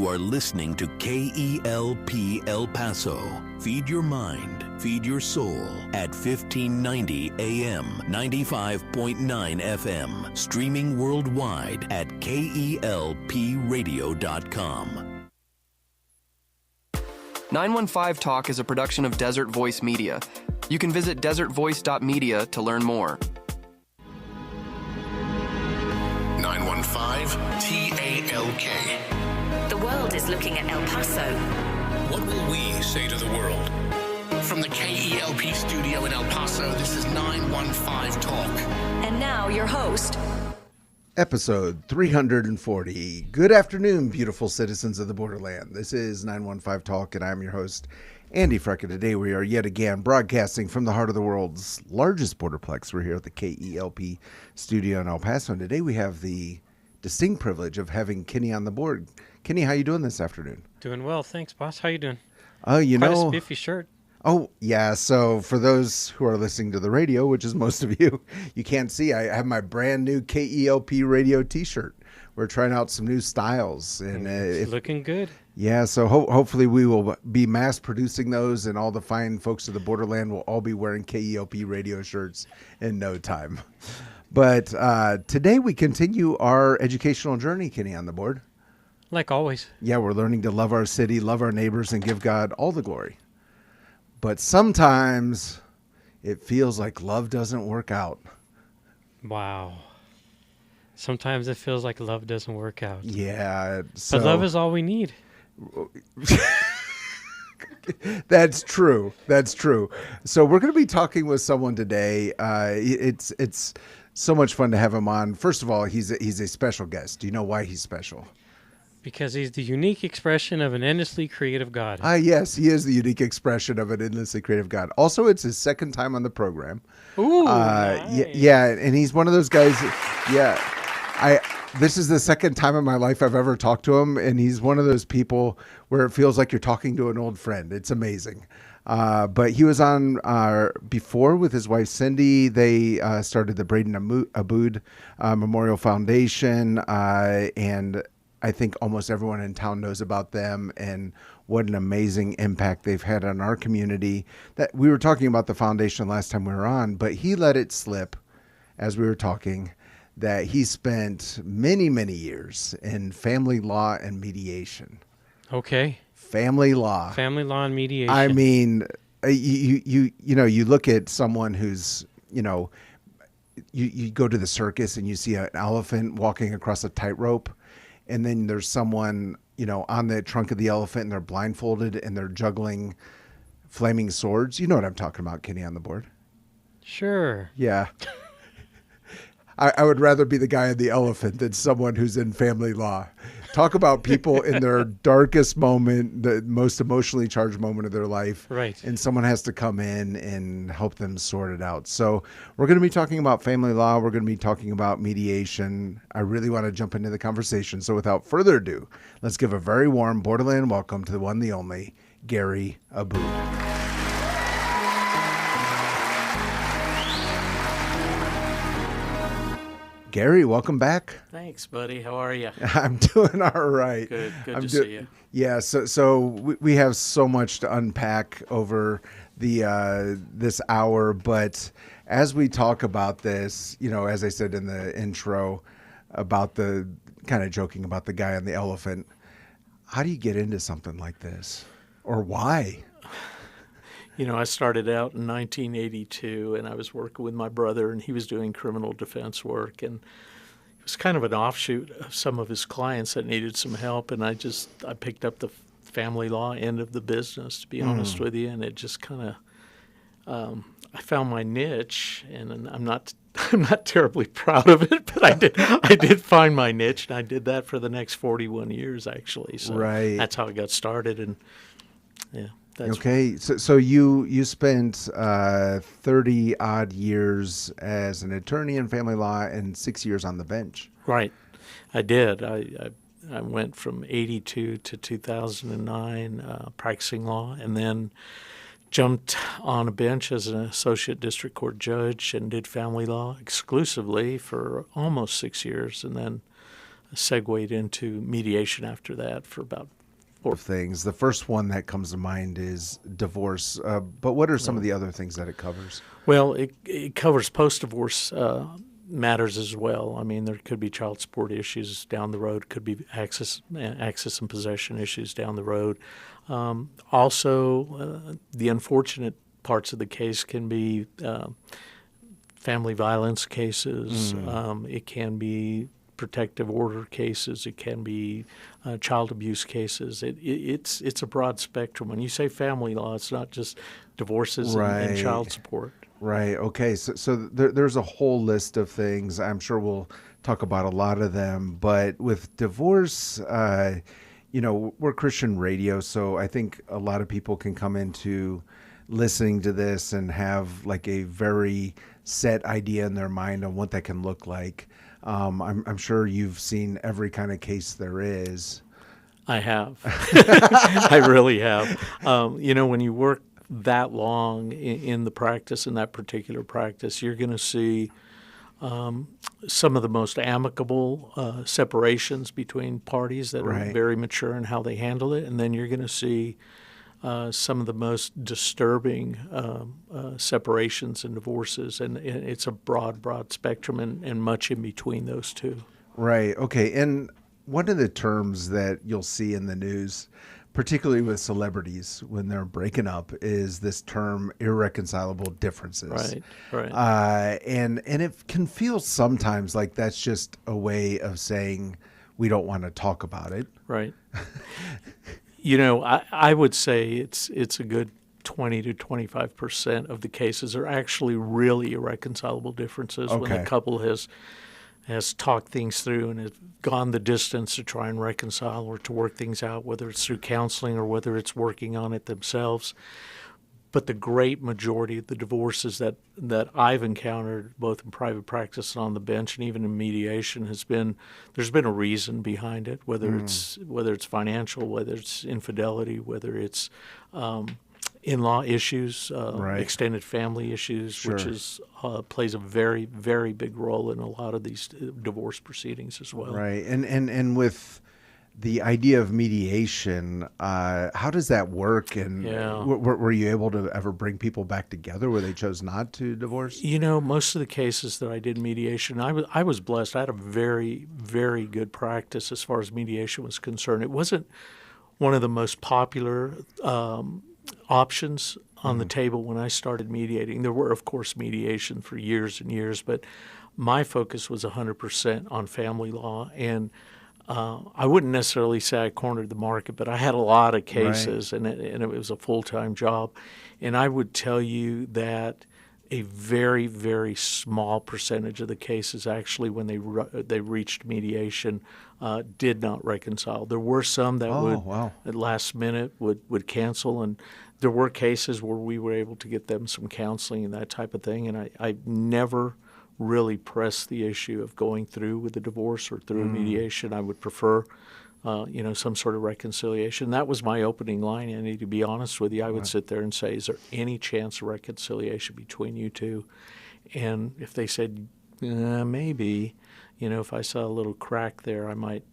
are listening to KELP El Paso. Feed your mind, feed your soul at 1590 AM, 95.9 FM. Streaming worldwide at KELPradio.com. 915 Talk is a production of Desert Voice Media. You can visit desertvoice.media to learn more. 915 TALK. The world is looking at El Paso. What will we say to the world? From the KELP studio in El Paso, this is 915 Talk. And now your host, Episode 340. Good afternoon, beautiful citizens of the borderland. This is 915 Talk, and I'm your host, Andy Frecka. Today we are yet again broadcasting from the heart of the world's largest borderplex. We're here at the KELP studio in El Paso, and today we have the distinct privilege of having Kenny on the board. Kenny, how you doing this afternoon? Doing well, thanks, boss. How you doing? Oh, Quite a spiffy shirt. Oh, yeah. So for those who are listening to the radio, which is most of you, you can't see, I have my brand new KELP radio t-shirt. We're trying out some new styles. And It's looking good. Yeah, so hopefully we will be mass producing those, and all the fine folks of the borderland will all be wearing KELP radio shirts in no time. But today we continue our educational journey, Kenny, on the board. Like always. Yeah, we're learning to love our city, love our neighbors, and give God all the glory. But sometimes it feels like love doesn't work out. Wow. Sometimes it feels like love doesn't work out. Yeah. But love is all we need. That's true. That's true. So we're going to be talking with someone today. It's so much fun to have him on. First of all, he's a special guest. Do you know why he's special? Because he's the unique expression of an endlessly creative God. Yes, he is the unique expression of an endlessly creative God. Also, it's his second time on the program. Ooh, nice. Yeah, and he's one of those guys. Yeah, this is the second time in my life I've ever talked to him, and he's one of those people where it feels like you're talking to an old friend. It's amazing. But he was on before with his wife Cindy. They started the Braden Aboud Memorial Foundation, and I think almost everyone in town knows about them and what an amazing impact they've had on our community. That we were talking about the foundation last time we were on, but he let it slip as we were talking that he spent many, many years in family law and mediation. Okay. Family law and mediation. I mean, you look at someone who's, you go to the circus and you see an elephant walking across a tightrope. And then there's someone, on the trunk of the elephant, and they're blindfolded and they're juggling flaming swords. You know what I'm talking about, Kenny, on the board? Sure. Yeah. I would rather be the guy in the elephant than someone who's in family law. Talk about people in their darkest moment, the most emotionally charged moment of their life. Right. And someone has to come in and help them sort it out. So we're going to be talking about family law. We're going to be talking about mediation. I really want to jump into the conversation. So without further ado, let's give a very warm borderland welcome to the one, the only, Gary Aboud. Gary, welcome back. Thanks, buddy. How are you? I'm doing all right. Good to see you. Yeah, so we have so much to unpack over the this hour, but as we talk about this, as I said in the intro about the kind of joking about the guy on the elephant, how do you get into something like this, or why? I started out in 1982, and I was working with my brother, and he was doing criminal defense work, and it was kind of an offshoot of some of his clients that needed some help, and I picked up the family law end of the business, to be honest with you, and it just kind of I found my niche, and I'm not terribly proud of it, but I did find my niche, and I did that for the next 41 years actually. So right. That's how I got started, and yeah. Okay, so you spent 30 odd years as an attorney in family law and 6 years on the bench. Right, I did. I went from 82 to 2009 practicing law, and then jumped on a bench as an associate district court judge and did family law exclusively for almost 6 years, and then segued into mediation after that for about of things. The first one that comes to mind is divorce. But what are some of the other things that it covers? Well, it covers post-divorce matters as well. I mean, there could be child support issues down the road, could be access and possession issues down the road. Also, the unfortunate parts of the case can be family violence cases. It can be protective order cases. It can be child abuse cases. It's a broad spectrum. When you say family law, it's not just divorces and child support. Right. Okay. So there's a whole list of things. I'm sure we'll talk about a lot of them. But with divorce, we're Christian radio, so I think a lot of people can come into listening to this and have like a very set idea in their mind on what that can look like. I'm sure you've seen every kind of case there is. I have. I really have. When you work that long in the practice, in that particular practice, you're going to see some of the most amicable separations between parties that are very mature in how they handle it. And then you're going to see some of the most disturbing separations and divorces. And it's a broad spectrum and much in between those two. Right. Okay. And one of the terms that you'll see in the news, particularly with celebrities when they're breaking up, is this term irreconcilable differences. Right. And it can feel sometimes like that's just a way of saying we don't want to talk about it. Right. I would say it's a good 20 to 25% of the cases are actually really irreconcilable differences when the couple has talked things through and has gone the distance to try and reconcile or to work things out, whether it's through counseling or whether it's working on it themselves. But the great majority of the divorces that I've encountered, both in private practice and on the bench and even in mediation, there's been a reason behind it, whether it's financial, whether it's infidelity, whether it's in-law issues, extended family issues, which plays a very, very big role in a lot of these divorce proceedings as well. Right. And with the idea of mediation, how does that work? And were you able to ever bring people back together where they chose not to divorce? Most of the cases that I did mediation, I was blessed. I had a very, very good practice as far as mediation was concerned. It wasn't one of the most popular options on the table when I started mediating. There were, of course, mediation for years and years, but my focus was 100% on family law. And I wouldn't necessarily say I cornered the market, but I had a lot of cases, and it was a full-time job. And I would tell you that a very, very small percentage of the cases actually, when they reached mediation, did not reconcile. There were some that at last minute would cancel, and there were cases where we were able to get them some counseling and that type of thing. And I never really pressed the issue of going through with the divorce or through mediation. I would prefer some sort of reconciliation. That was my opening line, Andy, to be honest with you. I would sit there and say, is there any chance of reconciliation between you two? And if they said, maybe, if I saw a little crack there, I might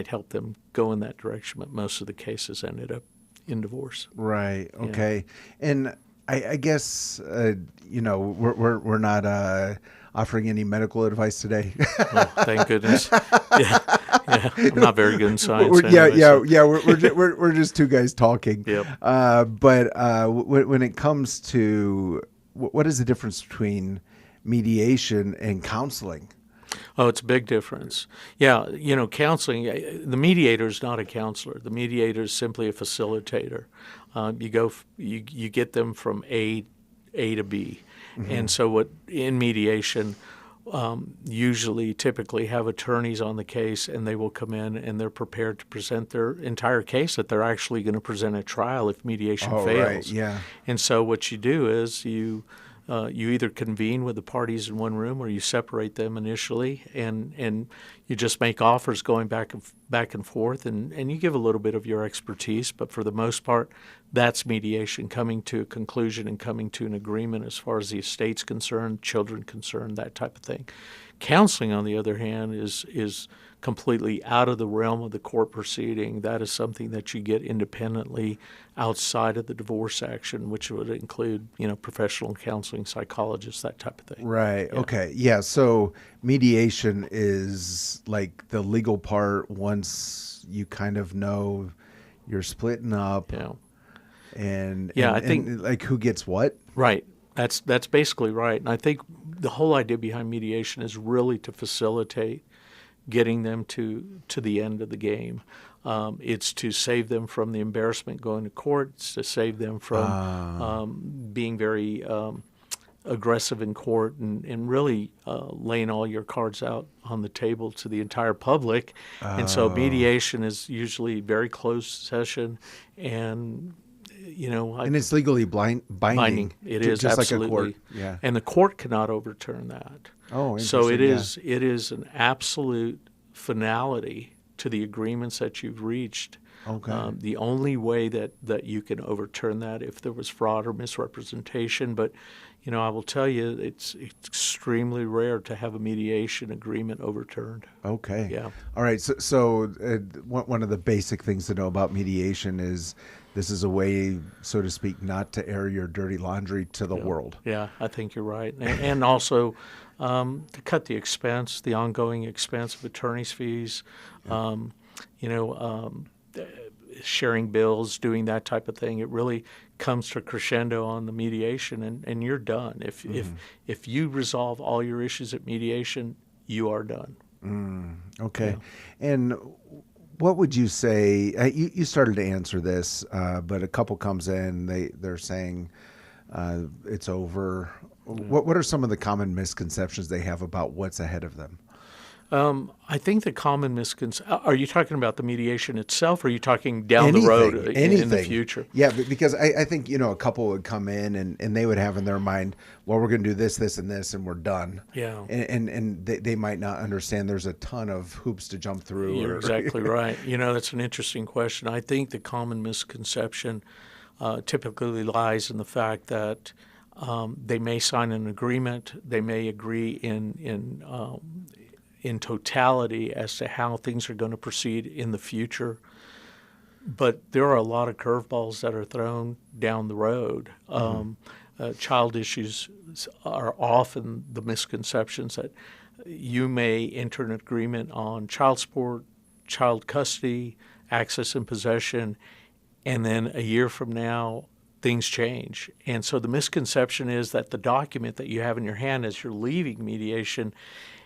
help them go in that direction. But most of the cases ended up in divorce. Right. Okay. Yeah. And I guess, we're not offering any medical advice today. Oh, thank goodness. Yeah. I'm not very good in science. We're just two guys talking. Yep. But when it comes to what is the difference between mediation and counseling? Oh, it's a big difference. Yeah, counseling, the mediator is not a counselor. The mediator is simply a facilitator. You get them from A to B. Mm-hmm. And so what in mediation, typically have attorneys on the case, and they will come in and they're prepared to present their entire case that they're actually going to present at trial if mediation fails. Right, yeah. And so what you do is you either convene with the parties in one room or you separate them initially, and you just make offers going back and forth, and you give a little bit of your expertise. But for the most part, that's mediation, coming to a conclusion and coming to an agreement as far as the estate's concerned, children concerned, that type of thing. Counseling, on the other hand, is completely out of the realm of the court proceeding. That is something that you get independently outside of the divorce action, which would include, professional counseling, psychologists, that type of thing. Right. Yeah. Okay. Yeah. So mediation is like the legal part once you kind of know you're splitting up. Yeah. I think and, like who gets what. Right. That's basically right. And I think the whole idea behind mediation is really to facilitate getting them to the end of the game. It's to save them from the embarrassment going to court. It's to save them from being very aggressive in court and really laying all your cards out on the table to the entire public. And so mediation is usually very closed session and and it's legally binding. It is just absolutely. like a court. Yeah. And the court cannot overturn that. Oh, so it interesting, is. It is an absolute finality to the agreements that you've reached. Okay. The only way that you can overturn that if there was fraud or misrepresentation. But I will tell you, it's extremely rare to have a mediation agreement overturned. Okay. Yeah. All right. So one of the basic things to know about mediation is this is a way, so to speak, not to air your dirty laundry to the world. Yeah, I think you're right. And also to cut the expense, the ongoing expense of attorney's fees, sharing bills, doing that type of thing. It really comes to crescendo on the mediation, and you're done. If you resolve all your issues at mediation, you are done. Okay. Yeah. And what would you say? You started to answer this, but a couple comes in, they're saying it's over. What are some of the common misconceptions they have about what's ahead of them? I think the common misconception. Are you talking about the mediation itself, or are you talking down the road in the future? Yeah, because I think a couple would come in and they would have in their mind, well, we're going to do this, this, and this, and we're done. Yeah, and they might not understand there's a ton of hoops to jump through. You're exactly right. That's an interesting question. I think the common misconception typically lies in the fact that they may sign an agreement, they may agree in totality as to how things are going to proceed in the future. But there are a lot of curveballs that are thrown down the road. Child issues are often the misconceptions that you may enter an agreement on child support, child custody, access and possession, and then a year from now, things change. And so the misconception is that the document that you have in your hand as you're leaving mediation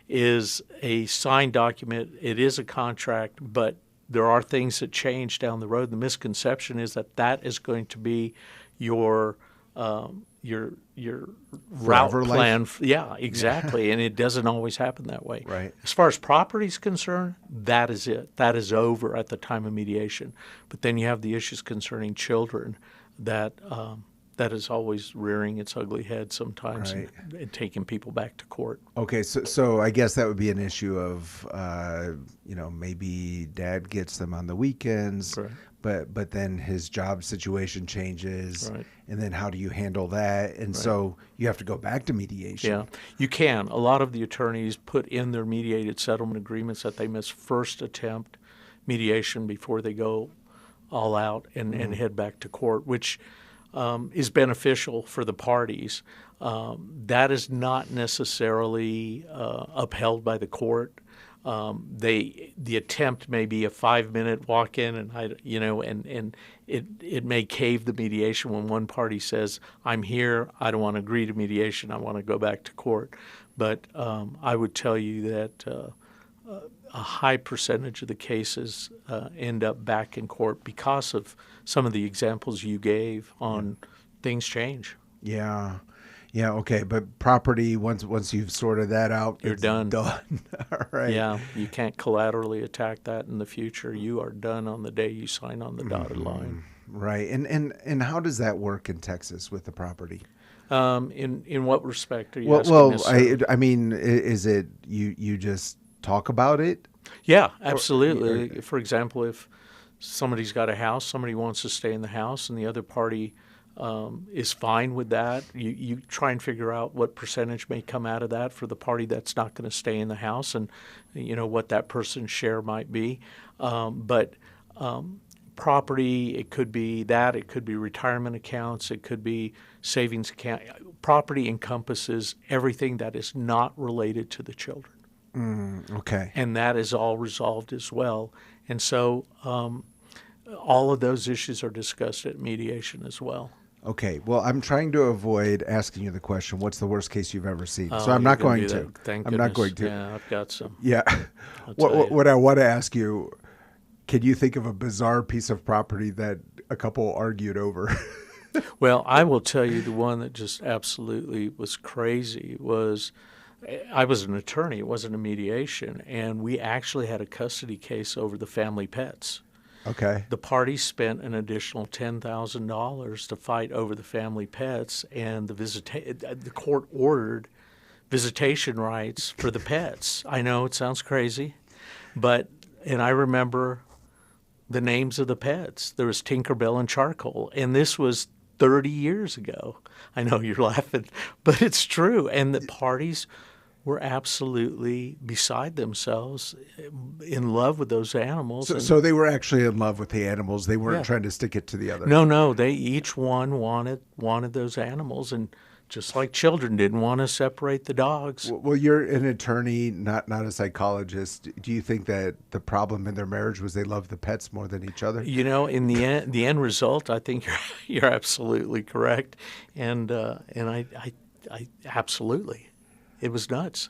is a signed document. It is a contract, but there are things that change down the road. The misconception is that is going to be your route plan. Yeah, exactly. And it doesn't always happen that way. Right. As far as property is concerned, that is it. That is over at the time of mediation. But then you have the issues concerning children that is always rearing its ugly head sometimes, right, and taking people back to court. Okay, so I guess that would be an issue of maybe dad gets them on the weekends, right, but then his job situation changes, right, and then how do you handle that? And right, so you have to go back to mediation. Yeah, you can. A lot of the attorneys put in their mediated settlement agreements that they must first attempt mediation before they go all out and head back to court, which is beneficial for the parties. That is not necessarily upheld by the court. The attempt may be a 5-minute walk-in, and it may cave the mediation when one party says, "I'm here. I don't want to agree to mediation. I want to go back to court." But I would tell you that a high percentage of the cases end up back in court because of some of the examples you gave on things change. Yeah. Yeah, okay. But property, once you've sorted that out, you're done. All right. Yeah, you can't collaterally attack that in the future. You are done on the day you sign on the dotted line. Right. And how does that work in Texas with the property? In what respect are you asking this? I mean, is it you just talk about it? Yeah, absolutely. For example, if somebody's got a house, somebody wants to stay in the house, and the other party is fine with that. You try and figure out what percentage may come out of that for the party that's not going to stay in the house, and what that person's share might be. But property, it could be that, it could be retirement accounts, it could be savings account. Property encompasses everything that is not related to the children. Okay. And that is all resolved as well. And so all of those issues are discussed at mediation as well. Okay. Well, I'm trying to avoid asking you the question, what's the worst case you've ever seen? So I'm You're not gonna going do to. that. Thank I'm not goodness. going to. Yeah, I've got some. Yeah. tell you. What I want to ask you, can you think of a bizarre piece of property that a couple argued over? Well, I will tell you the one that just absolutely was crazy was I was an attorney. It wasn't a mediation. And we actually had a custody case over the family pets. Okay. The parties spent an additional $10,000 to fight over the family pets, and the court ordered visitation rights for the pets. I know it sounds crazy, and I remember the names of the pets. There was Tinkerbell and Charcoal, and this was 30 years ago. I know you're laughing, but it's true. And the parties were absolutely beside themselves, in love with those animals. So they were actually in love with the animals. They weren't trying to stick it to the other. No, they each one wanted those animals, and just like children didn't want to separate the dogs. Well, you're an attorney, not a psychologist. Do you think that the problem in their marriage was they loved the pets more than each other? In the end result, I think you're absolutely correct, and I absolutely, it was nuts.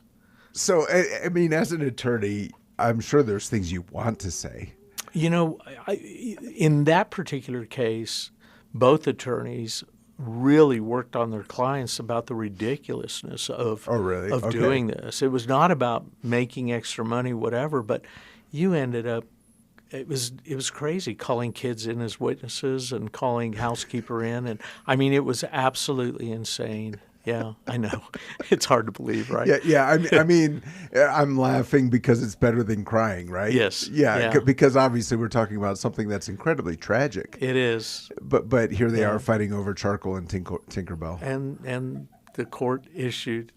So I mean, as an attorney, I'm sure there's things you want to say. In that particular case, both attorneys really worked on their clients about the ridiculousness of doing this. It was not about making extra money, whatever, but you ended up, it was crazy, calling kids in as witnesses and calling housekeeper in, and I mean, it was absolutely insane. Yeah, I know. It's hard to believe, right? Yeah. I mean, I'm laughing because it's better than crying, right? Yes. Yeah. Because obviously we're talking about something that's incredibly tragic. It is. But here they are fighting over Charcoal and Tinkerbell. And the court issued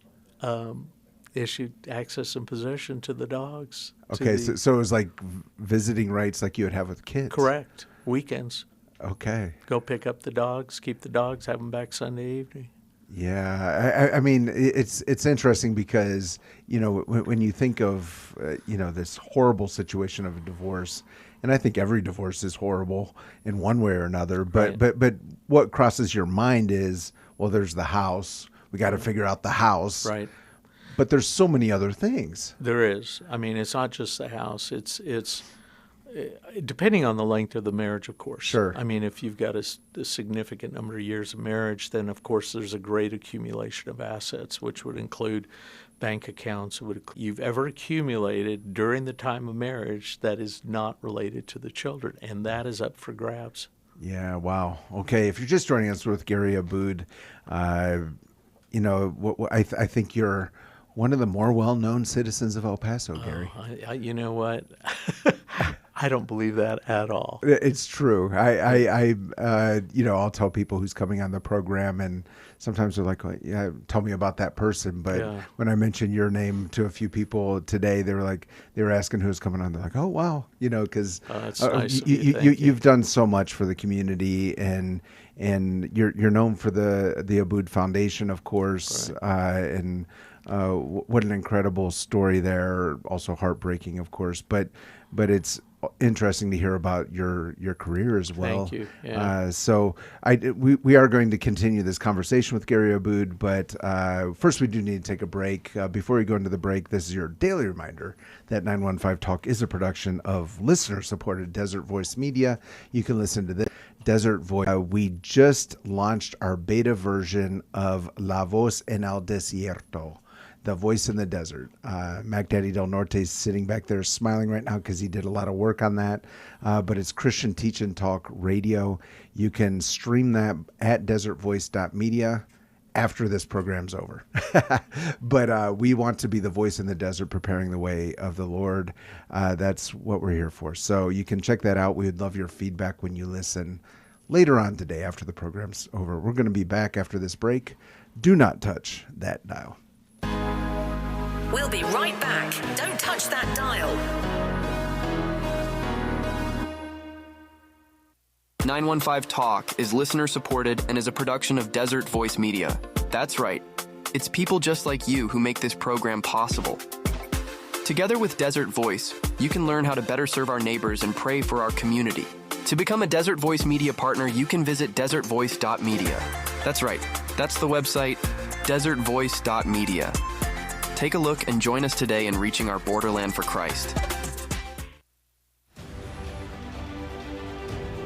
access and possession to the dogs. Okay, so it was like visiting rights like you would have with kids. Correct. Weekends. Okay. Go pick up the dogs, keep the dogs, have them back Sunday evening. Yeah, I mean, it's interesting because, when you think of, this horrible situation of a divorce, and I think every divorce is horrible in one way or another, but what crosses your mind is, well, there's the house. We got to figure out the house. Right. But there's so many other things. There is. I mean, it's not just the house. It's depending on the length of the marriage, of course. Sure. I mean, if you've got a significant number of years of marriage, then of course there's a great accumulation of assets, which would include bank accounts you've ever accumulated during the time of marriage that is not related to the children, and that is up for grabs. Yeah, wow. Okay, if you're just joining us with Gary Aboud, I think you're one of the more well-known citizens of El Paso, Gary. You know what? I don't believe that at all. It's true. I'll tell people who's coming on the program, and sometimes they're like, well, yeah, tell me about that person. But when I mentioned your name to a few people today, they were asking who's coming on. They're like, oh, wow. Because that's nice of you've done so much for the community, and you're known for the Aboud Foundation, of course, right. What an incredible story there. Also heartbreaking, of course, but it's interesting to hear about your career as well. Thank you. Yeah. We are going to continue this conversation with Gary Aboud, but first we do need to take a break. Before we go into the break, this is your daily reminder that 915 Talk is a production of listener-supported Desert Voice Media. You can listen to this Desert Voice. We just launched our beta version of La Voz en el Desierto, The Voice in the Desert. Mac Daddy Del Norte is sitting back there smiling right now because he did a lot of work on that. But it's Christian Teach and Talk Radio. You can stream that at desertvoice.media, after this program's over. But we want to be the voice in the desert, preparing the way of the Lord. That's what we're here for. So you can check that out. We would love your feedback when you listen later on today after the program's over. We're going to be back after this break. Do not touch that dial. We'll be right back. Don't touch that dial. 915 Talk is listener supported and is a production of Desert Voice Media. That's right. It's people just like you who make this program possible. Together with Desert Voice, you can learn how to better serve our neighbors and pray for our community. To become a Desert Voice Media partner, you can visit desertvoice.media. That's right. That's the website, desertvoice.media. Take a look and join us today in reaching our borderland for Christ.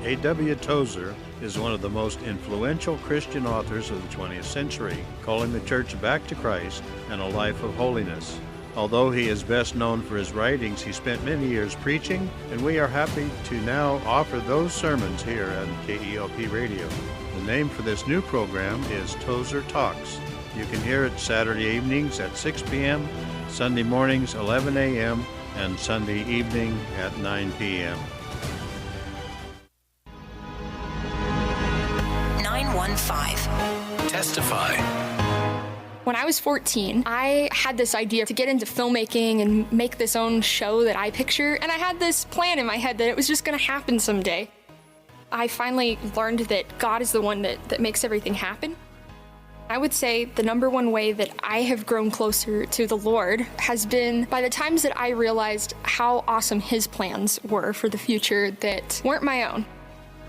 A.W. Tozer is one of the most influential Christian authors of the 20th century, calling the church back to Christ and a life of holiness. Although he is best known for his writings, he spent many years preaching, and we are happy to now offer those sermons here on KELP Radio. The name for this new program is Tozer Talks. You can hear it Saturday evenings at 6 p.m., Sunday mornings 11 a.m., and Sunday evening at 9 p.m. 915. Testify. When I was 14, I had this idea to get into filmmaking and make this own show that I picture, and I had this plan in my head that it was just going to happen someday. I finally learned that God is the one that makes everything happen. I would say the number one way that I have grown closer to the Lord has been by the times that I realized how awesome His plans were for the future that weren't my own.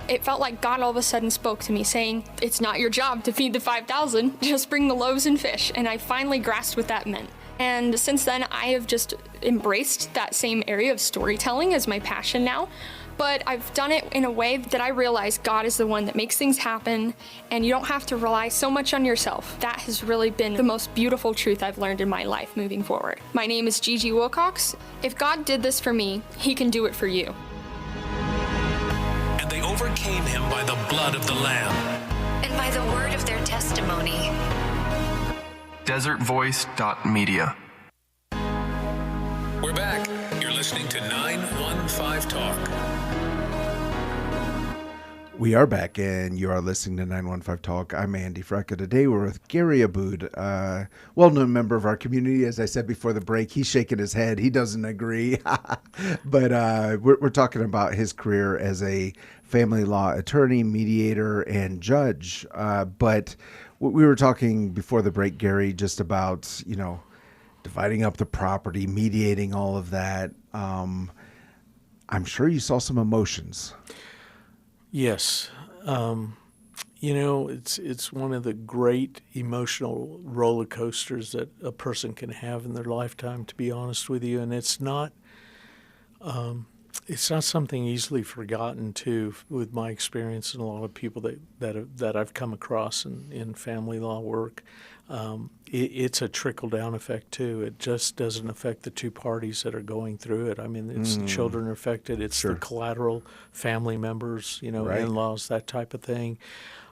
It felt like God all of a sudden spoke to me saying, "It's not your job to feed the 5,000, just bring the loaves and fish." And I finally grasped what that meant. And since then, I have just embraced that same area of storytelling as my passion now. But I've done it in a way that I realize God is the one that makes things happen, and you don't have to rely so much on yourself. That has really been the most beautiful truth I've learned in my life moving forward. My name is Gigi Wilcox. If God did this for me, He can do it for you. And they overcame him by the blood of the Lamb. And by the word of their testimony. Desertvoice.media. We're back. You're listening to 915 Talk. We are back, and you are listening to 915 Talk. I'm Andy Frecka. Today we're with Gary Aboud, well-known member of our community. As I said before the break, he's shaking his head. He doesn't agree. But we're talking about his career as a family law attorney, mediator, and judge. But we were talking before the break, Gary, just about, dividing up the property, mediating all of that. I'm sure you saw some emotions. Yes. It's one of the great emotional roller coasters that a person can have in their lifetime, to be honest with you. And it's not something easily forgotten, too, with my experience and a lot of people that I've come across in family law work. It's a trickle-down effect, too. It just doesn't affect the two parties that are going through it. I mean, it's the children are affected. It's the collateral family members, Right. in-laws, that type of thing.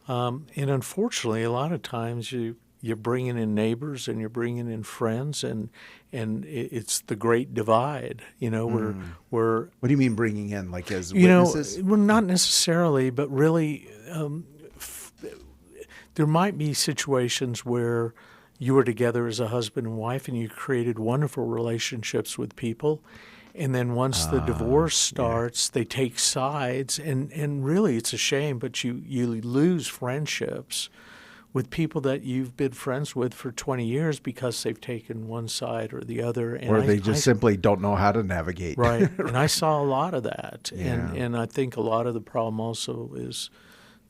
And unfortunately, a lot of times you're bringing in neighbors and you're bringing in friends, and it's the great divide. We're What do you mean bringing in, like as witnesses? Well, not necessarily, but really, there might be situations where you were together as a husband and wife and you created wonderful relationships with people. And then once the divorce starts, they take sides. And really, it's a shame, but you lose friendships with people that you've been friends with for 20 years because they've taken one side or the other. And or they just simply don't know how to navigate. Right. And I saw a lot of that. Yeah. And I think a lot of the problem also is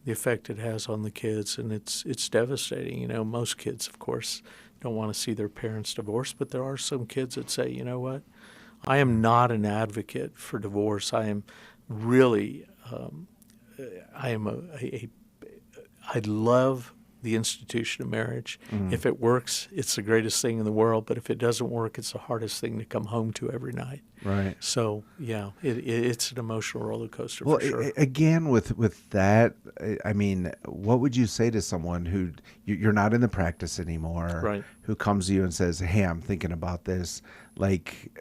the effect it has on the kids, and it's devastating. Most kids, of course, don't want to see their parents divorced, but there are some kids that say, you know what, I am not an advocate for divorce. I am really, I love the institution of marriage. If it works, it's the greatest thing in the world. But if it doesn't work, it's the hardest thing to come home to every night. Right. So, yeah, it's an emotional roller coaster Well, for sure. Again, with that, I mean, what would you say to someone who you're not in the practice anymore, Right. who comes to you and says, "Hey, I'm thinking about this," like,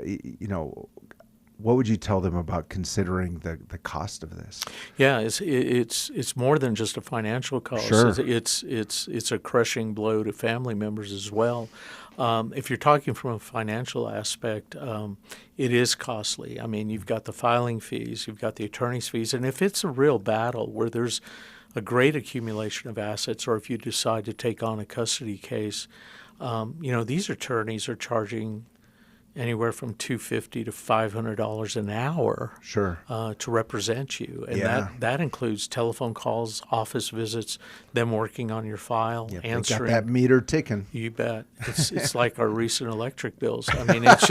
what would you tell them about considering the cost of this? Yeah, it's more than just a financial cost. Sure. It's a crushing blow to family members as well. If you're talking from a financial aspect, it is costly. I mean, you've got the filing fees, you've got the attorney's fees, and if it's a real battle where there's a great accumulation of assets, or if you decide to take on a custody case, these attorneys are charging anywhere from $250 to $500 an hour Sure. To represent you. And Yeah. that includes telephone calls, office visits, them working on your file, Yep, they answering. got that meter ticking. You bet. It's like our recent electric bills. I mean, it's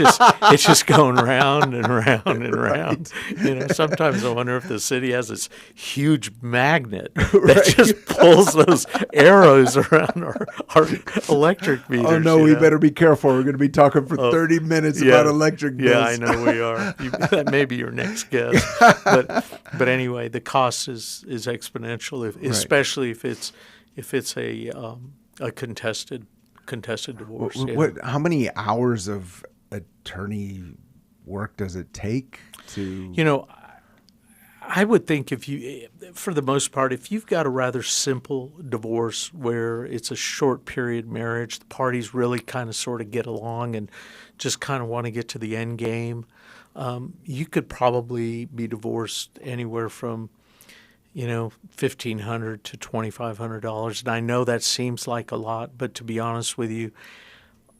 just going round and round and round. Sometimes I wonder if the city has this huge magnet that just pulls those arrows around our electric meters. Oh no, we better be careful. We're going to be talking for 30 minutes about electric bills. Yeah, I know we are. That may be your next guess. But anyway, the cost is exponential, especially if it's a contested divorce. How many hours of attorney work does it take to? I would think for the most part, if you've got a rather simple divorce where it's a short period marriage, the parties really kind of sort of get along and just kind of want to get to the end game, you could probably be divorced anywhere from $1,500 to $2,500. And I know that seems like a lot, but to be honest with you,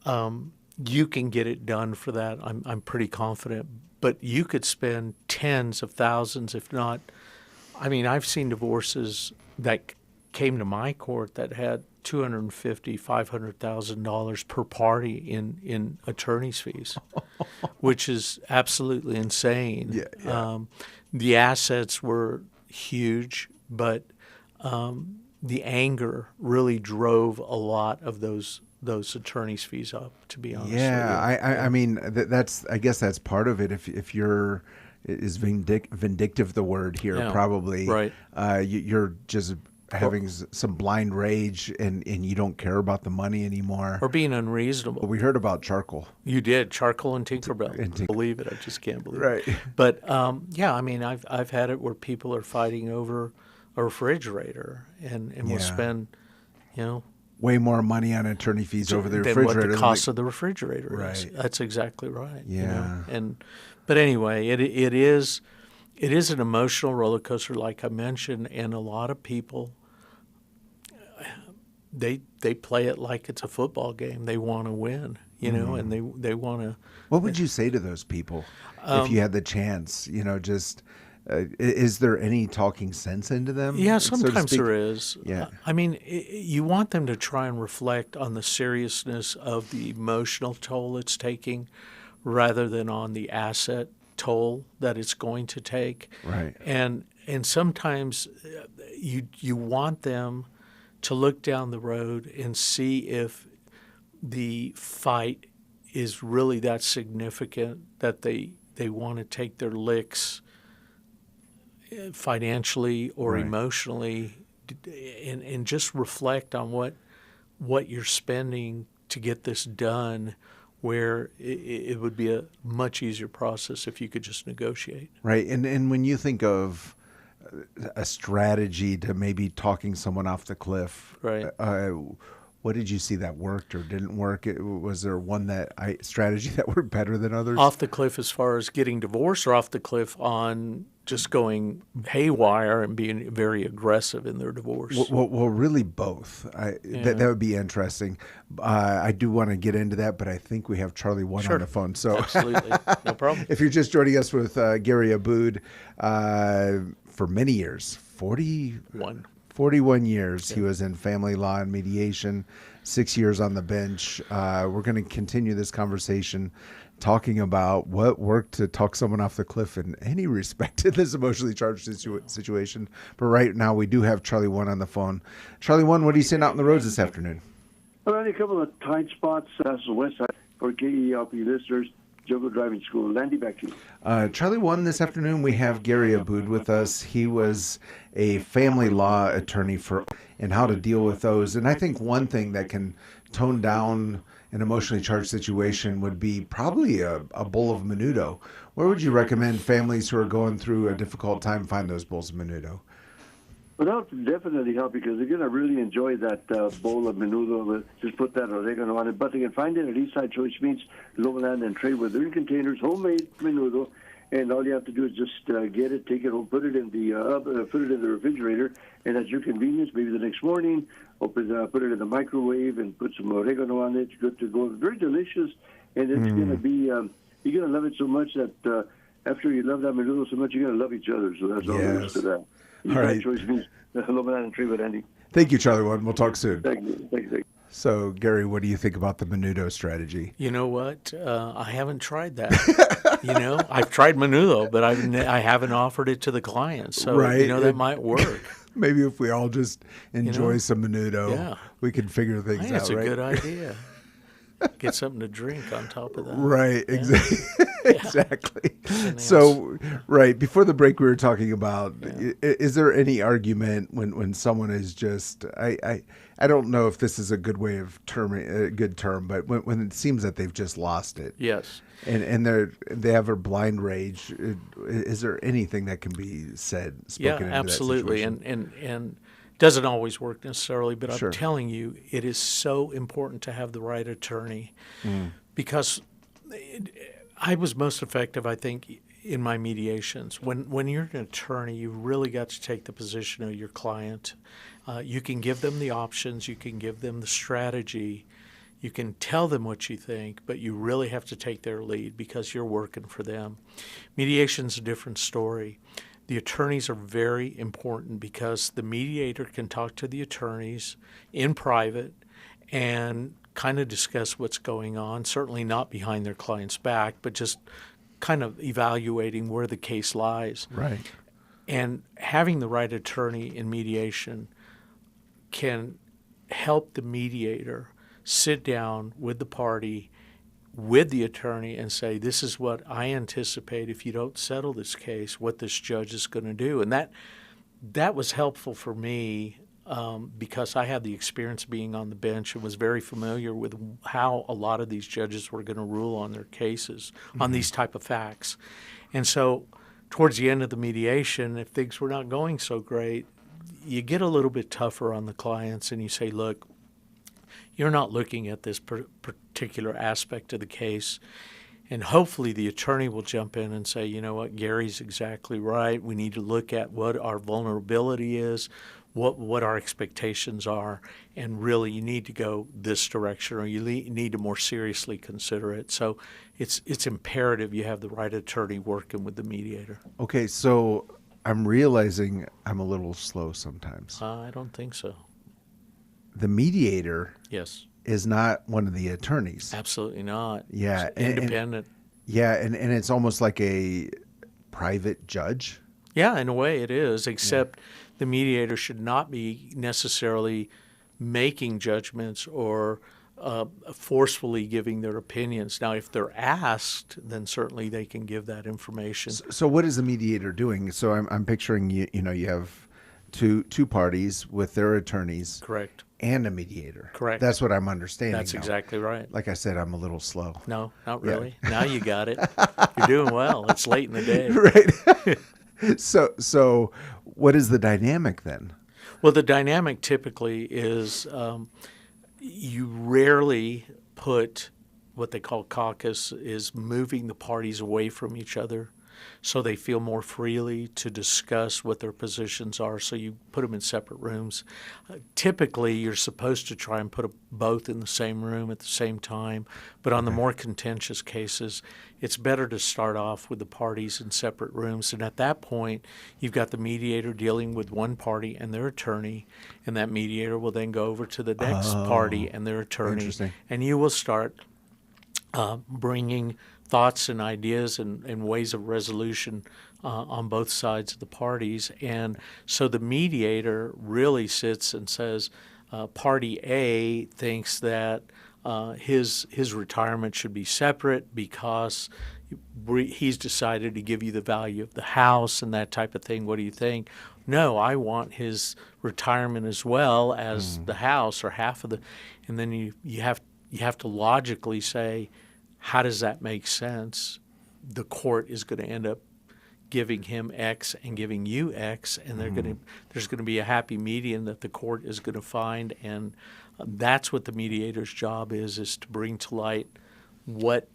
you can get it done for that. I'm pretty confident. But you could spend tens of thousands, if not. I mean, I've seen divorces that came to my court that had $250,000, $500,000 per party in attorney's fees, which is absolutely insane. Yeah. The assets were huge, but the anger really drove a lot of those attorney's fees up, to be honest. Yeah, I mean I guess that's part of it. If you're is vindictive the word here, Yeah, probably right. You're just having some blind rage and you don't care about the money anymore. Or being unreasonable. We heard about charcoal. You did, charcoal and Tinkerbell. Believe it, I just can't believe Right. it. But yeah, I mean, I've had it where people are fighting over a refrigerator and will spend, way more money on attorney fees over the than refrigerator. what the cost of the refrigerator is. Right. That's exactly right. Yeah. But anyway, it is an emotional roller coaster, like I mentioned, and a lot of people they play it like it's a football game. They want to win, and they want to. What would you say to those people if you had the chance? Just is there any talking sense into them? Yeah, so to sometimes speak? there is. Yeah. I mean, you want them to try and reflect on the seriousness of the emotional toll it's taking rather than on the asset toll that it's going to take. Right. And sometimes you want them to look down the road and see if the fight is really that significant that they want to take their licks financially or Right. emotionally, and just reflect on what you're spending to get this done, where it would be a much easier process if you could just negotiate. Right. And when you think of a strategy to maybe talking someone off the cliff, Right. What did you see that worked or didn't work? Was there one strategy that worked better than others? Off the cliff as far as getting divorced, or off the cliff on just going haywire and being very aggressive in their divorce? Well, really both. That would be interesting. I do want to get into that, but I think we have Charlie One Sure. on the phone. So Absolutely. No problem. if you're just joining us with Gary Aboud, for many years, 41 41 years he was in family law and mediation, 6 years on the bench. We're going to continue this conversation talking about what worked to talk someone off the cliff in any respect in this emotionally charged situation. But right now we do have Charlie One on the phone. Charlie One, what are you seeing out on the roads this afternoon? Well, I had a couple of tight spots on the west side for KELP listeners. Jungle Driving School. Landy, back to you. Charlie One, this afternoon we have Gary Aboud with us. He was a family law attorney and how to deal with those. And I think one thing that can tone down an emotionally charged situation would be probably a bowl of menudo. Where would you recommend families who are going through a difficult time find those bowls of menudo? Well, that would definitely help because they're going to really enjoy that bowl of menudo. Just put that oregano on it. But they can find it at Eastside Choice Meats, Loveland, and Trade where they're in containers, homemade menudo. And all you have to do is just get it, take it home, put it in the refrigerator, and at your convenience, maybe the next morning, put it in the microwave and put some oregano on it. It's good to go. It's very delicious, and it's going to be you're going to love it so much that after you love that menudo so much, you're going to love each other. So that's all there is to that. All right. Choice Meats, Loveland, and Trade with Andy. Thank you, Charlie One. We'll talk soon. Thank you. So, Gary, what do you think about the menudo strategy? You know what? I haven't tried that. I've tried menudo, but I haven't offered it to the clients. So, that might work. Maybe if we all just enjoy some menudo, we can figure things out, That's right? a good idea. Get something to drink on top of that. Right, exactly. Exactly. So, before the break, we were talking about, is there any argument when someone is just, I don't know if this is a good way of a good term, but when it seems that they've just lost it. Yes. And they have a blind rage. Is there anything that can be spoken into absolutely. that situation? And doesn't always work necessarily, but Sure. I'm telling you, it is so important to have the right attorney because I was most effective, I think, in my mediations. When you're an attorney, you really got to take the position of your client. You can give them the options, you can give them the strategy, you can tell them what you think, but you really have to take their lead because you're working for them. Mediation's a different story. The attorneys are very important because the mediator can talk to the attorneys in private and kind of discuss what's going on, certainly not behind their client's back, but just kind of evaluating where the case lies. Right. And having the right attorney in mediation can help the mediator sit down with the party, with the attorney, and say, this is what I anticipate if you don't settle this case, what this judge is going to do. And that was helpful for me because I had the experience being on the bench and was very familiar with how a lot of these judges were going to rule on their cases, on these type of facts. And so towards the end of the mediation, if things were not going so great, you get a little bit tougher on the clients and you say, look, you're not looking at this particular aspect of the case. And hopefully the attorney will jump in and say, you know what, Gary's exactly right. We need to look at what our vulnerability is, what our expectations are, and really you need to go this direction or you need to more seriously consider it. So it's imperative you have the right attorney working with the mediator. Okay, so I'm realizing I'm a little slow sometimes. I don't think so. The mediator is not one of the attorneys. Absolutely not. Yeah. It's independent. And it's almost like a private judge. Yeah, in a way it is, except the mediator should not be necessarily making judgments or forcefully giving their opinions. Now, if they're asked, then certainly they can give that information. So what is the mediator doing? So I'm picturing you have two parties with their attorneys. Correct. And a mediator. Correct. That's what I'm understanding. That's now. Exactly right. Like I said, I'm a little slow. No, not really. Yeah. Now you got it. You're doing well. It's late in the day. Right. So what is the dynamic then? Well, the dynamic typically is you rarely put what they call caucus, is moving the parties away from each other. so they feel more freely to discuss what their positions are. So you put them in separate rooms. Typically, you're supposed to try and put both in the same room at the same time, but on the more contentious cases, it's better to start off with the parties in separate rooms. And at that point, you've got the mediator dealing with one party and their attorney, and that mediator will then go over to the next party and their attorney. Interesting. And you will start bringing thoughts and ideas and ways of resolution on both sides of the parties. And so the mediator really sits and says, Party A thinks that his retirement should be separate because he's decided to give you the value of the house and that type of thing. What do you think? No, I want his retirement as well as the house or half of the. And then you have to logically say, how does that make sense? The court is going to end up giving him X and giving you X, and there's going to be a happy median that the court is going to find, and that's what the mediator's job is to bring to light what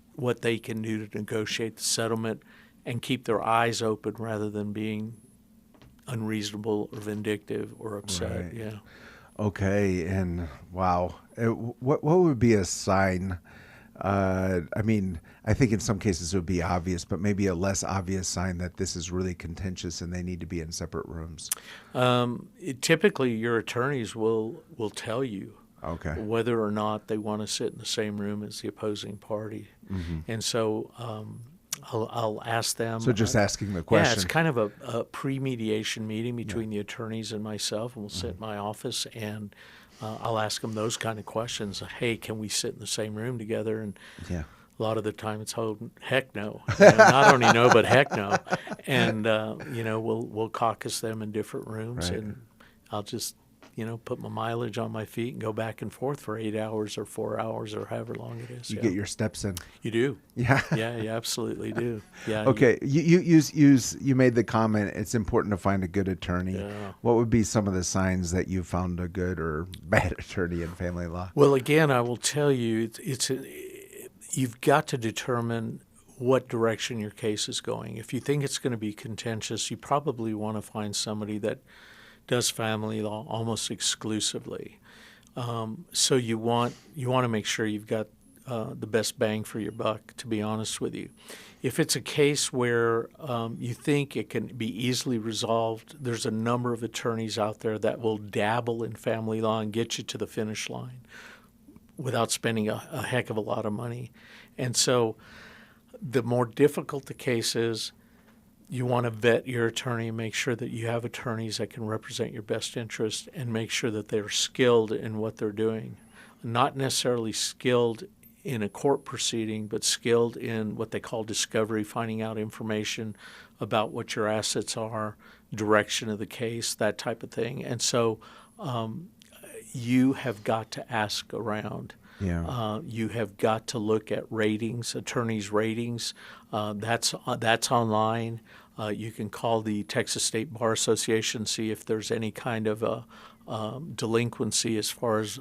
they can do to negotiate the settlement and keep their eyes open rather than being unreasonable or vindictive or upset. Right. Yeah. Okay, and wow, what would be a sign? I mean, I think in some cases it would be obvious, but maybe a less obvious sign that this is really contentious and they need to be in separate rooms. Typically, your attorneys will tell you whether or not they want to sit in the same room as the opposing party, and so I'll ask them. So just asking the question. Yeah, it's kind of a pre-mediation meeting between the attorneys and myself, and we'll sit in my office and I'll ask them those kind of questions. Hey, can we sit in the same room together? And a lot of the time it's, oh, heck no. Not only no, but heck no. And, we'll caucus them in different rooms, and I'll just, put my mileage on my feet and go back and forth for 8 hours or 4 hours or however long it is. You get your steps in. You do. Yeah. Yeah, you absolutely do. Yeah. Okay. You made the comment, it's important to find a good attorney. Yeah. What would be some of the signs that you found a good or bad attorney in family law? Well, again, I will tell you, you've got to determine what direction your case is going. If you think it's going to be contentious, you probably want to find somebody that does family law almost exclusively. So you want to make sure you've got the best bang for your buck, to be honest with you. If it's a case where you think it can be easily resolved, there's a number of attorneys out there that will dabble in family law and get you to the finish line without spending a heck of a lot of money. And so the more difficult the case is, you want to vet your attorney and make sure that you have attorneys that can represent your best interest and make sure that they're skilled in what they're doing. Not necessarily skilled in a court proceeding, but skilled in what they call discovery, finding out information about what your assets are, direction of the case, that type of thing. And so you have got to ask around. Yeah. You have got to look at ratings, attorneys' ratings. That's online. You can call the Texas State Bar Association, see if there's any kind of delinquency as far as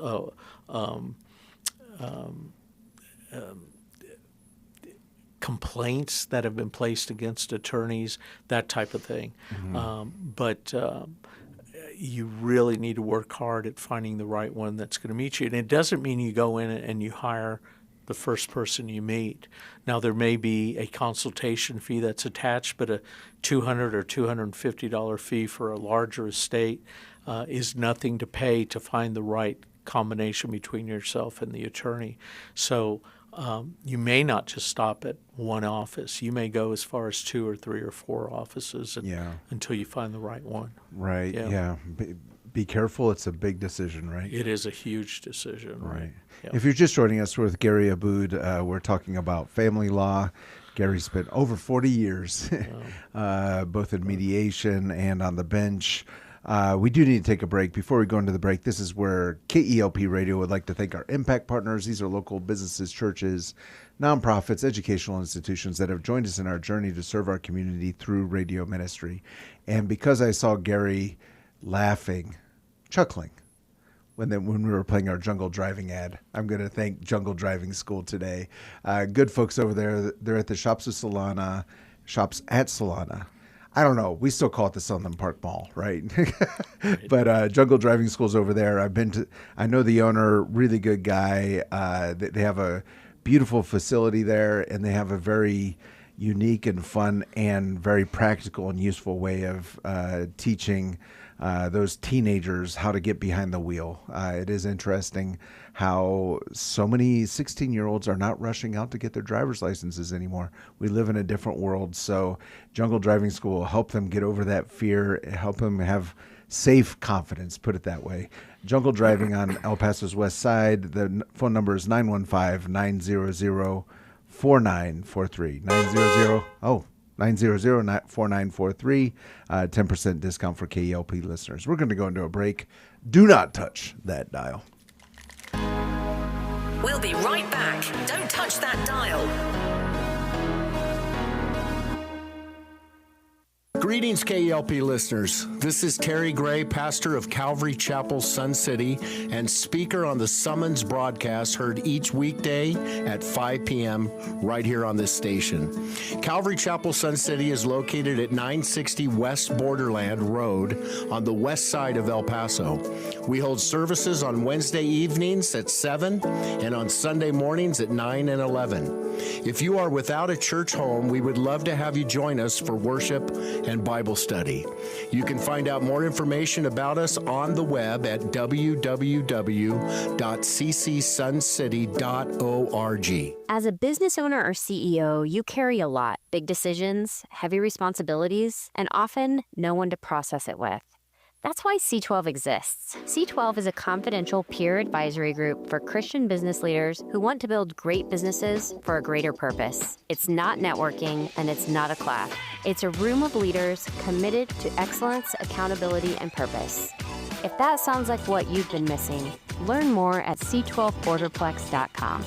complaints that have been placed against attorneys, that type of thing. But you really need to work hard at finding the right one that's going to meet you. And it doesn't mean you go in and you hire the first person you meet. Now, there may be a consultation fee that's attached, but a $200 or $250 fee for a larger estate is nothing to pay to find the right combination between yourself and the attorney. So you may not just stop at one office. You may go as far as 2 or 3 or 4 offices until you find the right one. Right, yeah. Be careful. It's a big decision, right? It is a huge decision, right? Yeah. If you're just joining us, we're with Gary Aboud. We're talking about family law. Gary spent over 40 years, both in mediation and on the bench. We do need to take a break. Before we go into the break, this is where KELP Radio would like to thank our impact partners. These are local businesses, churches, nonprofits, educational institutions that have joined us in our journey to serve our community through radio ministry. And because I saw Gary laughing, chuckling, when we were playing our jungle driving ad, I'm going to thank Jungle Driving School today. Good folks over there. They're at the Shops of Solana, shops at Solana. I don't know. We still call it the Sunland Park Mall, right? But Jungle Driving School's over there. I know the owner, really good guy. They have a beautiful facility there, and they have a very unique and fun and very practical and useful way of teaching those teenagers how to get behind the wheel. It is interesting how so many 16-year-olds are not rushing out to get their driver's licenses anymore. We live in a different world, so Jungle Driving School will help them get over that fear, help them have safe confidence, put it that way. Jungle Driving on El Paso's west side. The phone number is 915-900-4943. 900-4943. 10% discount for KELP listeners. We're going to go into a break. Do not touch that dial. We'll be right back. Don't touch that dial. Greetings, KELP listeners. This is Terry Gray, pastor of Calvary Chapel, Sun City, and speaker on the Summons broadcast heard each weekday at 5 p.m. right here on this station. Calvary Chapel, Sun City is located at 960 West Borderland Road on the west side of El Paso. We hold services on Wednesday evenings at 7 and on Sunday mornings at 9 and 11. If you are without a church home, we would love to have you join us for worship and Bible study. You can find out more information about us on the web at www.ccsuncity.org. As a business owner or CEO, you carry a lot: big decisions, heavy responsibilities, and often no one to process it with. That's why C12 exists. C12 is a confidential peer advisory group for Christian business leaders who want to build great businesses for a greater purpose. It's not networking, and it's not a class. It's a room of leaders committed to excellence, accountability, and purpose. If that sounds like what you've been missing, learn more at c12borderplex.com.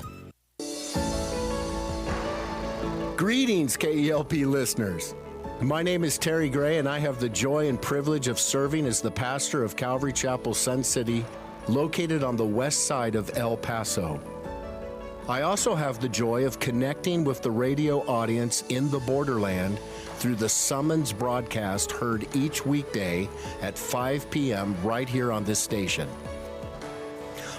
Greetings, KELP listeners. My name is Terry Gray, and I have the joy and privilege of serving as the pastor of Calvary Chapel, Sun City, located on the west side of El Paso. I also have the joy of connecting with the radio audience in the borderland through the Summons broadcast heard each weekday at 5 p.m. right here on this station.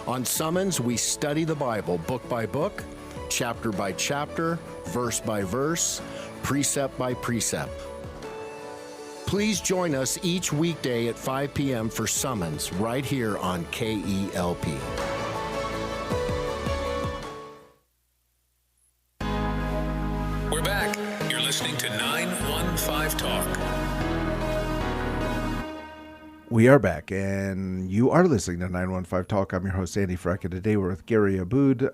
On Summons, we study the Bible book by book, chapter by chapter, verse by verse, precept by precept. Please join us each weekday at 5 p.m. for Summons right here on KELP. We're back. You're listening to 915 Talk. We are back, and you are listening to 915 Talk. I'm your host, Andy Freck, and today we're with Gary Aboud,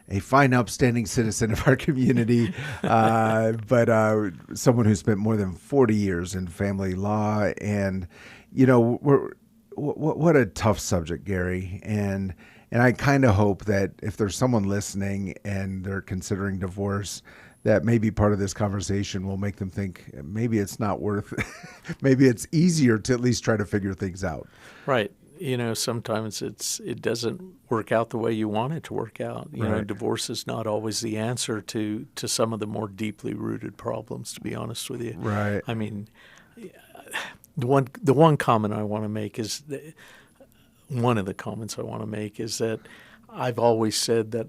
a fine, upstanding citizen of our community, but someone who spent more than 40 years in family law. And, you know, what a tough subject, Gary. And I kind of hope that if there's someone listening and they're considering divorce, that maybe part of this conversation will make them think maybe it's not worth maybe it's easier to at least try to figure things out. Right. You know, sometimes it doesn't work out the way you want it to work out. You know, divorce is not always the answer to some of the more deeply rooted problems, to be honest with you. Right. I mean, the one comment I want to make is one of the comments I want to make is that I've always said that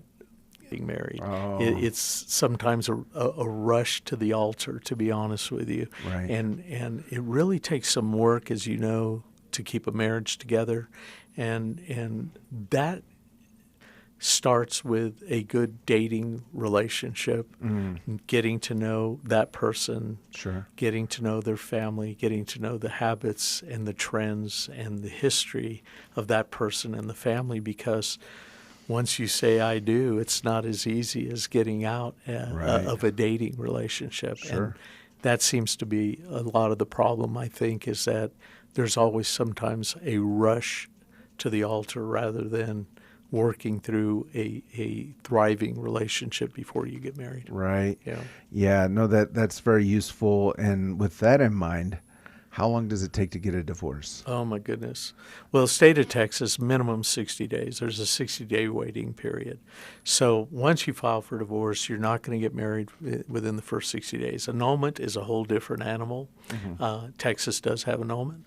being married, it's sometimes a rush to the altar, to be honest with you. Right. And it really takes some work, as you know, to keep a marriage together, and that starts with a good dating relationship, getting to know that person, getting to know their family, getting to know the habits and the trends and the history of that person and the family, because once you say I do, it's not as easy as getting out of a dating relationship. And that seems to be a lot of the problem, I think, is that there's always sometimes a rush to the altar rather than working through a thriving relationship before you get married. Right. Yeah. Yeah. No, that's very useful. And with that in mind, How long does it take to get a divorce? Oh, my goodness. Well, state of Texas, minimum 60 days. There's a 60-day waiting period. So once you file for divorce, you're not going to get married within the first 60 days. Annulment is a whole different animal. Texas does have annulment.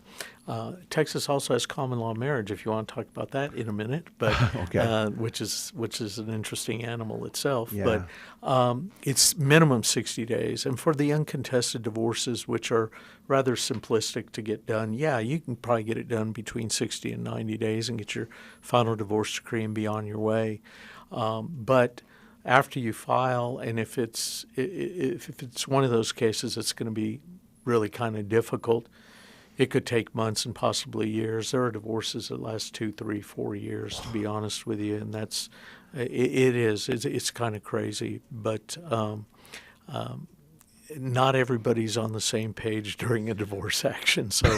Texas also has common law marriage, if you want to talk about that in a minute, but which is an interesting animal itself. Yeah. But it's minimum 60 days. And for the uncontested divorces, which are rather simplistic to get done, you can probably get it done between 60 and 90 days and get your final divorce decree and be on your way. But after you file, and if it's one of those cases that's going to be really kind of difficult, it could take months and possibly years. There are divorces that last 2, 3, 4 years, to be honest with you, and it's kind of crazy. But not everybody's on the same page during a divorce action. So,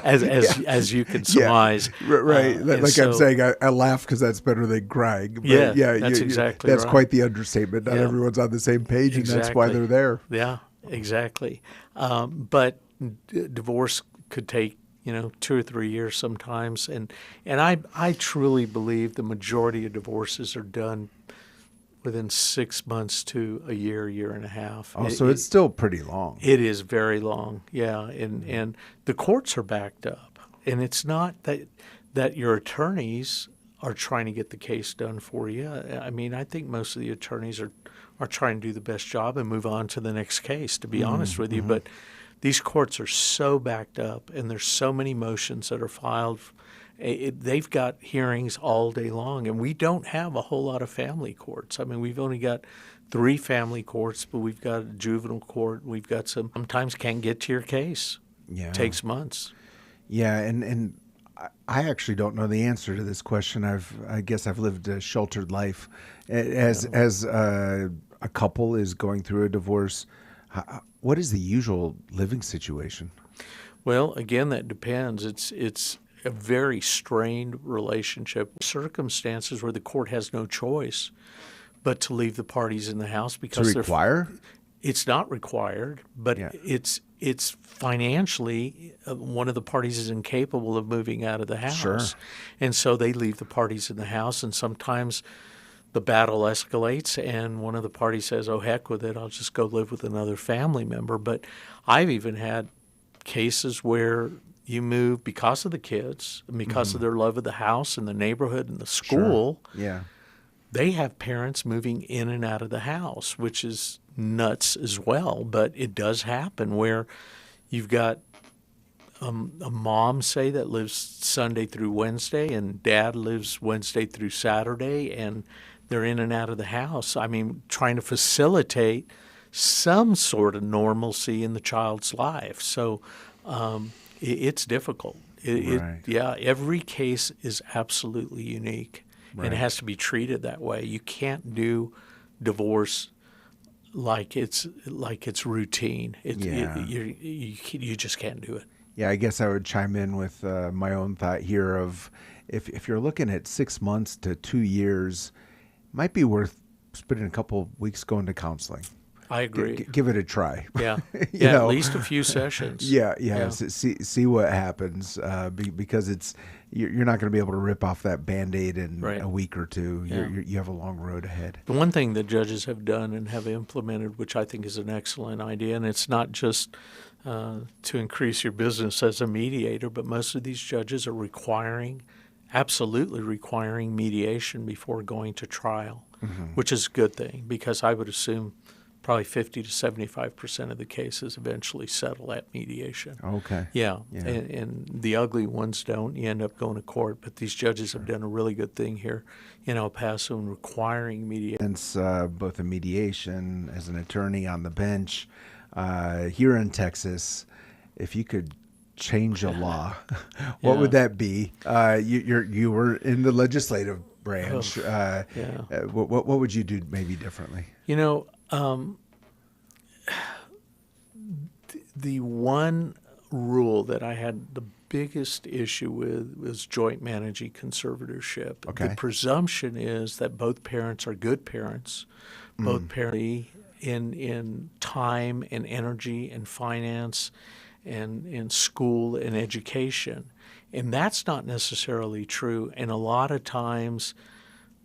as you can surmise. Right. I'm saying, I laugh because that's better than crying. But that's exactly that's right. quite the understatement. Not everyone's on the same page, and that's why they're there. Yeah, exactly. But divorce could take 2 or 3 years sometimes, and I truly believe the majority of divorces are done within 6 months to a year and a half. So it's still pretty long. It is very long, and the courts are backed up, and it's not that your attorneys are trying to get the case done for you. I mean, I think most of the attorneys are trying to do the best job and move on to the next case, to be honest with you, but these courts are so backed up, and there's so many motions that are filed. They've got hearings all day long, and we don't have a whole lot of family courts. I mean, we've only got 3 family courts, but we've got a juvenile court. We've got sometimes can't get to your case. Yeah. It takes months. Yeah, and I actually don't know the answer to this question. I guess I've lived a sheltered life. As a couple is going through a divorce, what is the usual living situation? Well, again, that depends. It's a very strained relationship. Circumstances where the court has no choice but to leave the parties in the house because it's not required, but it's financially one of the parties is incapable of moving out of the house. Sure. And so they leave the parties in the house, and sometimes the battle escalates and one of the parties says, oh, heck with it, I'll just go live with another family member. But I've even had cases where you move because of the kids and because of their love of the house and the neighborhood and the school. Sure. Yeah. They have parents moving in and out of the house, which is nuts as well. But it does happen where you've got a mom, say, that lives Sunday through Wednesday, and dad lives Wednesday through Saturday, and they're in and out of the house. I mean, trying to facilitate some sort of normalcy in the child's life. So it's difficult. Every case is absolutely unique, and it has to be treated that way. You can't do divorce like it's routine. You just can't do it. Yeah, I guess I would chime in with my own thought here of if you're looking at 6 months to 2 years, might be worth spending a couple of weeks going to counseling. I agree. Give it a try. Yeah, at least a few sessions. Yeah. See what happens because you're not going to be able to rip off that Band-Aid in a week or two. You have a long road ahead. The one thing that judges have done and have implemented, which I think is an excellent idea, and it's not just to increase your business as a mediator, but most of these judges are absolutely requiring mediation before going to trial, which is a good thing because I would assume probably 50 to 75% of the cases eventually settle at mediation. Okay. Yeah. And the ugly ones don't. You end up going to court. But these judges have done a really good thing here in El Paso in requiring mediation. Since both a mediation as an attorney on the bench here in Texas, if you could change a law, what would that be? You were in the legislative branch. What would you do maybe differently? The one rule that I had the biggest issue with was joint managing conservatorship. Okay. The presumption is that both parents are good parents, both parents in time and energy and finance and school and education. And that's not necessarily true. And a lot of times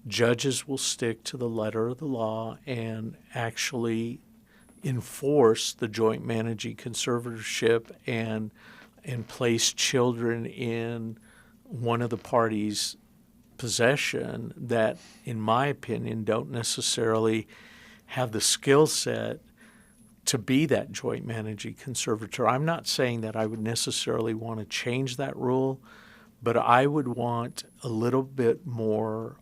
judges will stick to the letter of the law and actually enforce the joint managing conservatorship and place children in one of the parties' possession that, in my opinion, don't necessarily have the skill set to be that joint managing conservator. I'm not saying that I would necessarily want to change that rule, but I would want a little bit more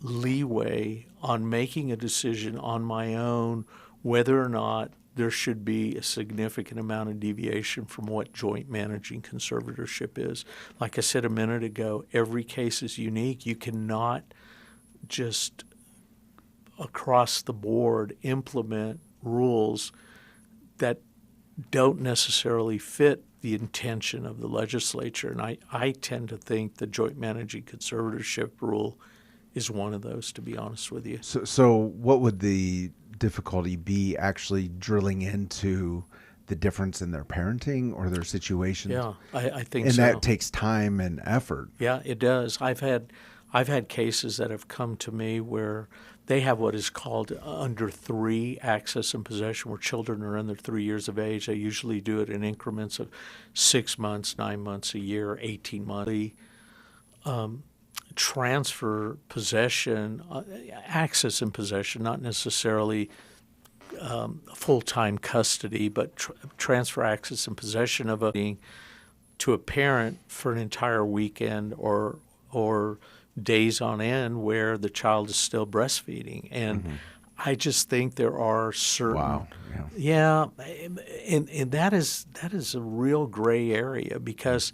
leeway on making a decision on my own whether or not there should be a significant amount of deviation from what joint managing conservatorship is. Like I said a minute ago, every case is unique. You cannot just across the board implement rules that don't necessarily fit the intention of the legislature. And I tend to think the joint managing conservatorship rule is one of those, to be honest with you. So what would the difficulty be actually drilling into the difference in their parenting or their situation? Yeah, I think and so. And that takes time and effort. Yeah, it does. I've had cases that have come to me where they have what is called under 3 access and possession, where children are under 3 years of age. They usually do it in increments of 6 months, 9 months, a year, 18 months. Transfer possession, access and possession, not necessarily full-time custody, but transfer access and possession of to a parent for an entire weekend or days on end where the child is still breastfeeding. And I just think there are certain and that is a real gray area, because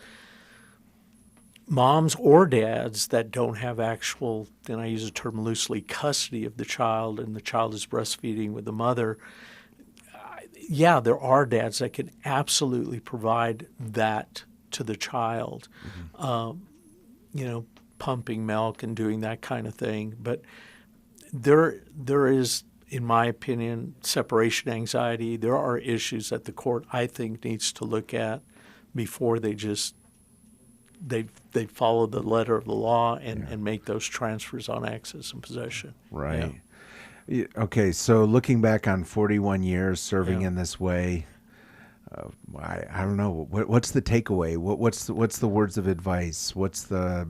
moms or dads that don't have actual, and I use the term loosely, custody of the child, and the child is breastfeeding with the mother, there are dads that can absolutely provide that to the child, pumping milk and doing that kind of thing. But there is, in my opinion, separation anxiety. There are issues that the court, I think, needs to look at before they just they follow the letter of the law and make those transfers on access and possession. Right. Yeah. Okay, so looking back on 41 years serving in this way, I don't know, what's the takeaway? What's the words of advice? What's the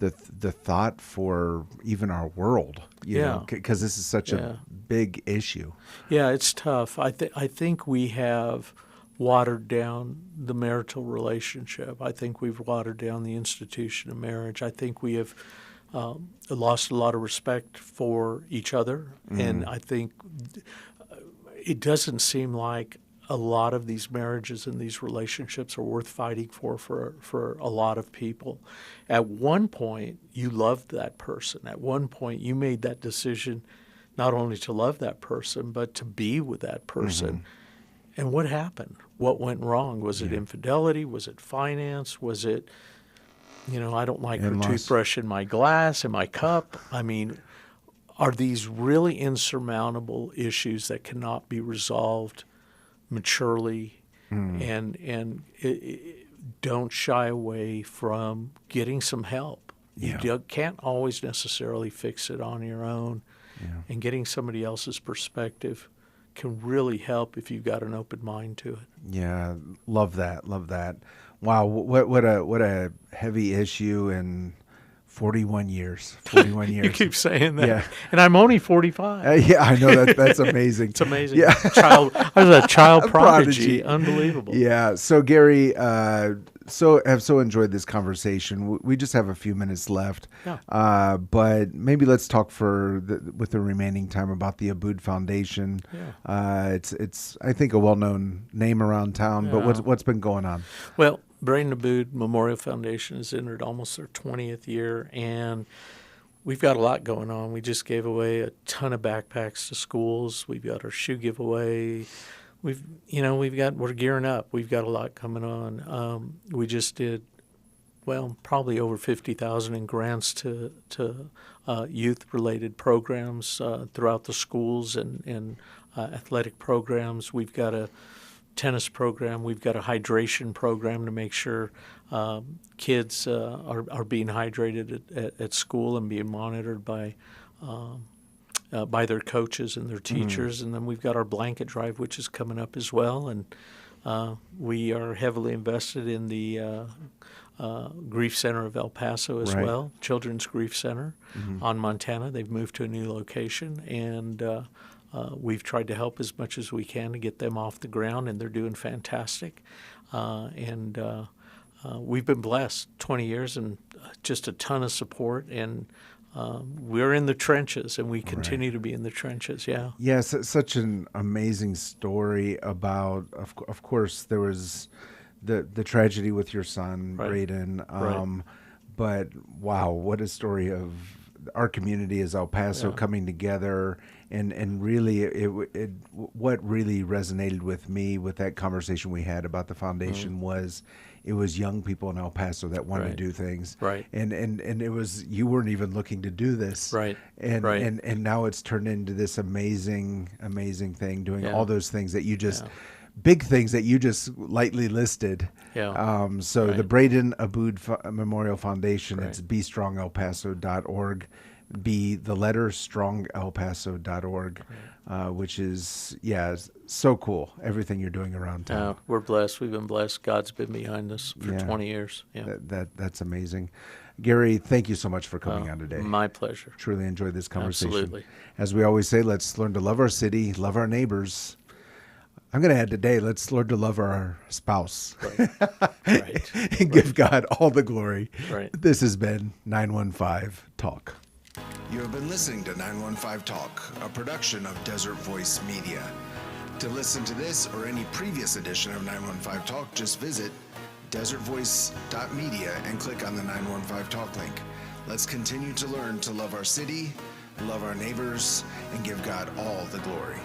thought for even our world? You know, because this is such a big issue. Yeah, it's tough. I think we have watered down the marital relationship. I think we've watered down the institution of marriage. I think we have lost a lot of respect for each other. And I think it doesn't seem like a lot of these marriages and these relationships are worth fighting for a lot of people. At one point, you loved that person. At one point, you made that decision not only to love that person, but to be with that person. And what happened? What went wrong? Was it infidelity? Was it finance? Was it, I don't like her toothbrush in my glass, in my cup? I mean, are these really insurmountable issues that cannot be resolved maturely? And don't shy away from getting some help. You can't always necessarily fix it on your own. And getting somebody else's perspective can really help if you've got an open mind to it. Yeah, love that. Wow, what a heavy issue in 41 years. 41 years. You keep saying that. Yeah. And I'm only 45. Yeah, I know that's amazing. It's amazing. Yeah. I was a child prodigy. Unbelievable. Yeah. So Gary, have so enjoyed this conversation. We just have a few minutes left. Yeah. But maybe let's talk with the remaining time about the Aboud Foundation. Yeah. It's I think a well-known name around town, but what's been going on? Well, Braden Aboud Memorial Foundation has entered almost their 20th year, and we've got a lot going on. We just gave away a ton of backpacks to schools. We've got our shoe giveaway. We're gearing up. We've got a lot coming on. We just did, probably over $50,000 in grants to youth-related programs throughout the schools and athletic programs. We've got a tennis program. We've got a hydration program to make sure kids are being hydrated at school and being monitored by their coaches and their teachers. And then we've got our blanket drive, which is coming up as well. And we are heavily invested in the Grief Center of El Paso as well, Children's Grief Center on Montana. They've moved to a new location, and we've tried to help as much as we can to get them off the ground, and they're doing fantastic. We've been blessed 20 years and just a ton of support, and we're in the trenches, and we continue to be in the trenches, Yes, it's such an amazing story about, of course, there was the tragedy with your son, Braden. But wow, what a story of our community as El Paso coming together. And really, what really resonated with me with that conversation we had about the foundation was it was young people in El Paso that wanted to do things. And it was, you weren't even looking to do this. And now it's turned into this amazing thing, doing all those things that you just, big things that you just lightly listed. So the Braden Aboud Memorial Foundation, it's bestrongelpaso.org. Be the letter strongelpaso.org, which is so cool. Everything you're doing around town. We're blessed. We've been blessed. God's been behind us for 20 years. That's amazing. Gary, thank you so much for coming on today. My pleasure. Truly enjoyed this conversation. Absolutely. As we always say, let's learn to love our city, love our neighbors. I'm going to add today, let's learn to love our spouse. And give God all the glory. This has been 915 Talk. You have been listening to 915 Talk, a production of Desert Voice Media. To listen to this or any previous edition of 915 Talk, just visit desertvoice.media and click on the 915 Talk link. Let's continue to learn to love our city, love our neighbors, and give God all the glory.